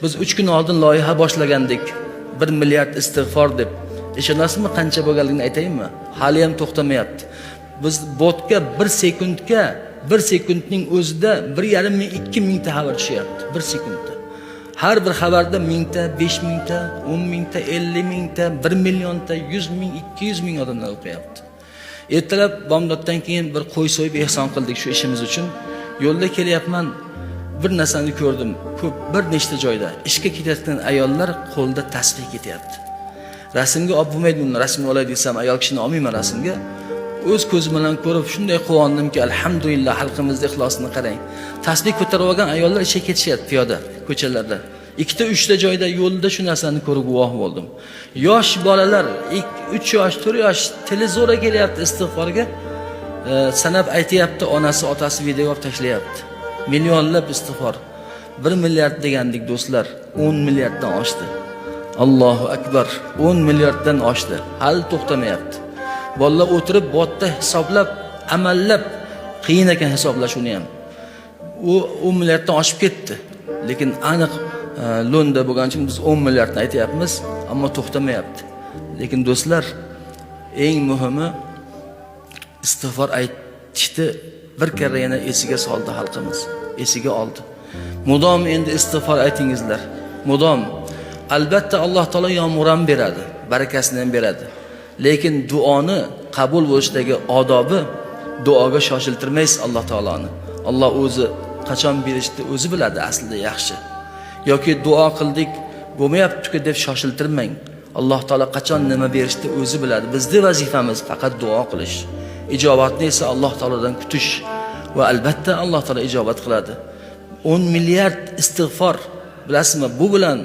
Biz 3 kun oldin loyiha boshlagandik. 1 milliard istig'for deb. Ishonasizmi, qancha bo'lganligini aytaymi? Hali ham to'xtamayapti. Biz botga 1 sekundning o'zida 1,5 ming 2 mingta xabar tushyapti. 1 sekundda. Har bir xabarda 1000 ta, 5000 ta, 10 mingta, 50 mingta, 1 millionta, 100 ming, 200 ming odamlar o'qiyapti. Ertalab bomdoddan keyin bir qo'y so'yib ehson qildik shu ishimiz uchun. Yo'lda kelyapman, bir narsani ko'rdim. Ko'p bir nechta joyda ishga ketayotgan ayollar qo'lda tasbih ketyapti. Rasmga olib bo'lmaydi uni, rasmga olay desam ayol kishini olmayman rasmga. O'z ko'zim bilan ko'rib shunday quvondimki, alhamdulillah, xalqimizning ixlosini qarang. Tasbih ko'tarib olgan ayollar ishga ketishyapti piyoda ko'chalarda. 2-3 ta joyda yo'lda shu narsani ko'rib guvoh bo'ldim. Yosh bolalar 3 yosh, 4 yosh televizorga kelyapti istig'forga. Sanab aytayapti, onasi, otasi video olib tashlayapti. Millionlab istig'for. 1 milliard degandik do'stlar, 10 milliarddan oshdi. Allohu akbar, 10 milliarddan oshdi. Hali to'xtamayapti. Bolalar o'tirib botda hisoblab, amallab, qiyin ekan hisoblash uni ham. U 10 milliarddan oshib ketdi. Lekin aniq lo'nda bo'lgani uchun biz 10 milliardni aytayapmiz, ammo to'xtamayapti. Lekin do'stlar, eng muhimi istig'for aytishni bir karra yana esiga soldi xalqimiz. Esiga oldi. Mudom endi istig'for aytingizlar. Mudom. Albatta Alloh taolo yomg'ir ham beradi, barakasini ham beradi. Lekin duoni qabul bo'lishdagi odobi, duoga shoshiltirmaysiz Alloh taoloni. Alloh o'zi qachon berishni o'zi biladi aslida yaxshi. Yoki duo qildik, bo'lmayapti-ku deb shoshiltirmang. Alloh taolo qachon nima berishni o'zi biladi. Bizning vazifamiz faqat duo qilish. Ijobatni esa Alloh taolodan kutish va albatta Alloh taolo ijobat qiladi. 10 milliard istig'for, bilasizmi? Bu bilan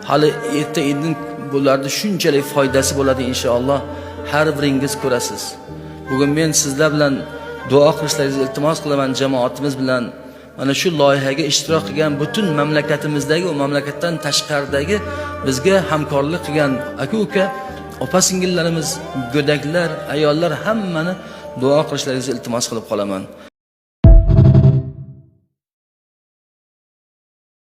hali erta-indin bularda shunchalik foydasi bo'ladi inshaalloh. Har biringiz ko'rasiz. Bugun men sizlar bilan duo qilishlaringizni iltimos qilaman, jamoatimiz bilan. Mana shu loyihaga ishtirok qilgan butun mamlakatimizdagi va mamlakatdan tashqaridagi bizga hamkorlik qilgan aka-uka, opa-singillarimiz, go'daklar, ayollar hammani duo qilishlaringizni iltimos qilib qolaman.